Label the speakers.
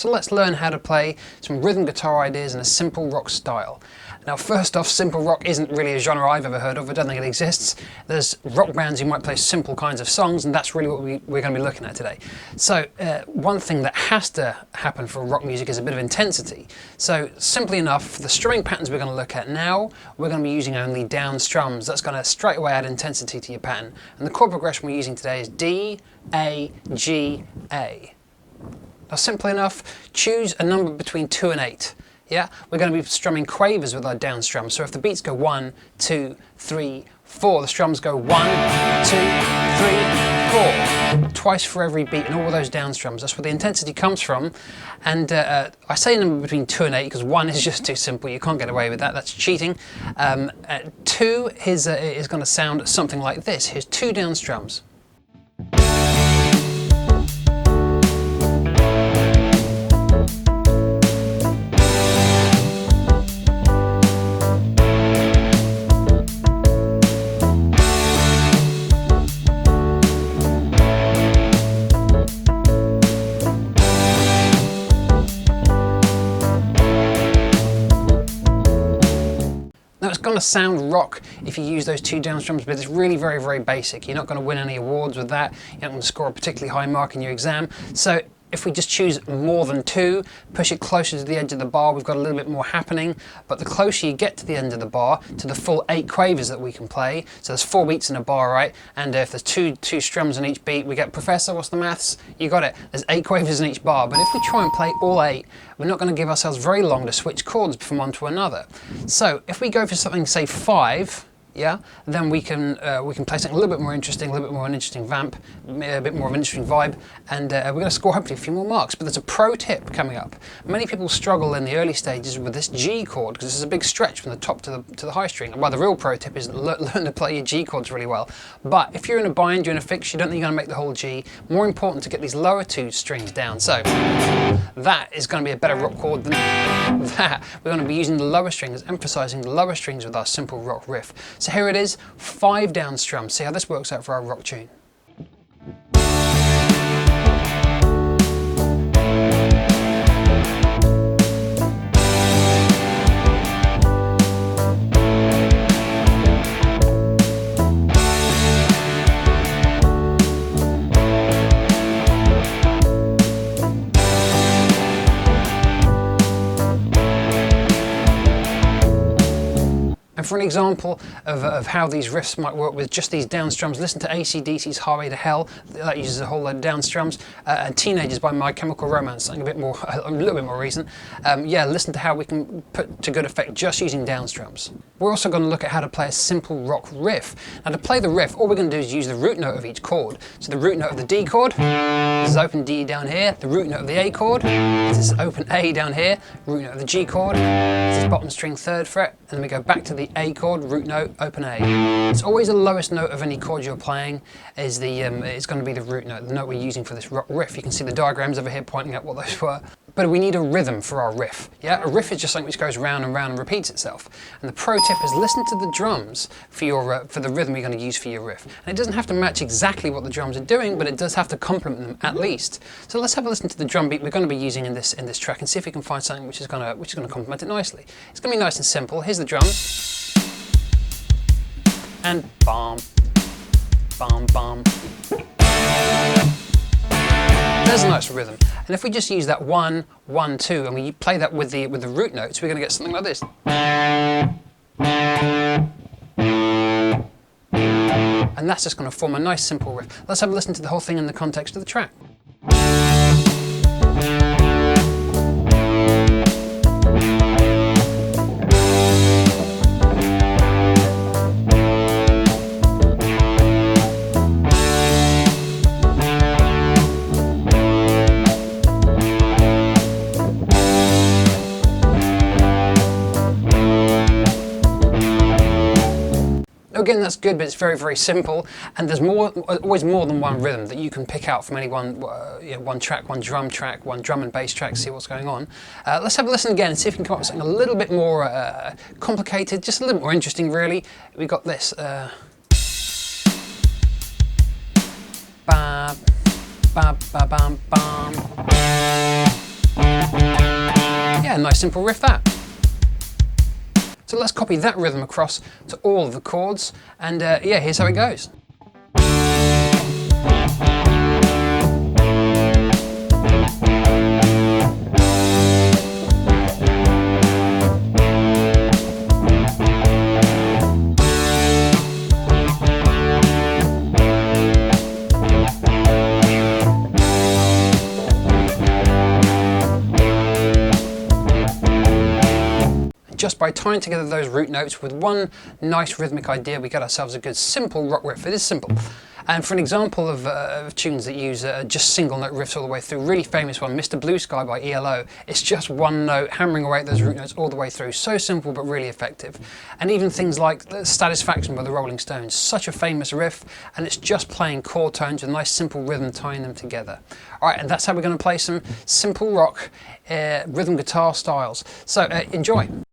Speaker 1: So let's learn how to play some rhythm guitar ideas in a simple rock style. Now first off, simple rock isn't really a genre I've ever heard of. I don't think it exists. There's rock bands who might play simple kinds of songs, and that's really what we're going to be looking at today. So one thing that has to happen for rock music is a bit of intensity. So simply enough, for the strumming patterns we're going to look at now, we're going to be using only down strums. That's going to straight away add intensity to your pattern. And the chord progression we're using today is D, A, G, A. Now simply enough, choose a number between 2 and 8. Yeah, we're going to be strumming quavers with our down strums. So if the beats go 1, 2, 3, 4, the strums go 1, 2, 3, 4. Twice for every beat and all of those down strums. That's where the intensity comes from. And I say a number between 2 and 8 because 1 is just too simple. You can't get away with that. That's cheating. 2 is going to sound something like this. Here's 2 down strums. Now it's going to sound rock if you use those 2 down strums, but it's really very, very basic. You're not going to win any awards with that. You're not going to score a particularly high mark in your exam. So if we just choose more than 2, push it closer to the edge of the bar, we've got a little bit more happening. But the closer you get to the end of the bar, to the full 8 quavers that we can play, so there's 4 beats in a bar, right? And if there's two strums in each beat, we get, Professor, what's the maths? You got it. There's 8 quavers in each bar. But if we try and play all 8, we're not going to give ourselves very long to switch chords from one to another. So if we go for something, say 5, yeah, then we can play something a little bit more interesting, a little bit more of an interesting vamp, a bit more of an interesting vibe, and we're going to score hopefully a few more marks. But there's a pro tip coming up. Many people struggle in the early stages with this G chord because it's a big stretch from the top to the high string. Well, the real pro tip is learn to play your G chords really well. But if you're in a bind, you're in a fix, you don't think you're going to make the whole G, more important to get these lower 2 strings down. So that is going to be a better rock chord than that. We're going to be using the lower strings, emphasizing the lower strings with our simple rock riff. So here it is, 5 down strums. See how this works out for our rock tune. And for an example of how these riffs might work with just these down strums, listen to ACDC's Highway to Hell. That uses a whole load of down strums. And Teenagers by My Chemical Romance, something a little bit more recent. Yeah, listen to how we can put to good effect just using down strums. We're also going to look at how to play a simple rock riff. Now to play the riff, all we're going to do is use the root note of each chord. So the root note of the D chord, this is open D down here. The root note of the A chord, this is open A down here. Root note of the G chord, this is bottom string 3rd fret. And then we go back to the A chord, root note, open A. It's always the lowest note of any chord you're playing is it's going to be the root note, the note we're using for this rock riff. You can see the diagrams over here pointing out what those were. But we need a rhythm for our riff. Yeah, a riff is just something which goes round and round and repeats itself. And the pro tip is listen to the drums for the rhythm you're going to use for your riff. And it doesn't have to match exactly what the drums are doing, but it does have to complement them at least. So let's have a listen to the drum beat we're going to be using in this track and see if we can find something which is going to complement it nicely. It's going to be nice and simple. Here's the drums. And bam, bam, bam. There's a nice rhythm. And if we just use that 1, 1, 2, and we play that with the root notes, we're going to get something like this. And that's just going to form a nice simple riff. Let's have a listen to the whole thing in the context of the track. Again, that's good, but it's very, very simple, and there's always more than one rhythm that you can pick out from any one track, one drum track, one drum and bass track, see what's going on. Let's have a listen again and see if we can come up with something a little bit more complicated, just a little more interesting, really. We got this. Ba, ba, ba, bam, bam. yeah, nice simple riff that. So let's copy that rhythm across to all of the chords, and yeah, here's how it goes. Just by tying together those root notes with one nice rhythmic idea, we get ourselves a good simple rock riff. It is simple. And for an example of tunes that use just single note riffs all the way through, really famous one, Mr. Blue Sky by ELO. It's just one note, hammering away at those root notes all the way through. So simple, but really effective. And even things like Satisfaction by the Rolling Stones, such a famous riff, and it's just playing chord tones with a nice simple rhythm tying them together. All right, and that's how we're going to play some simple rock rhythm guitar styles. So enjoy.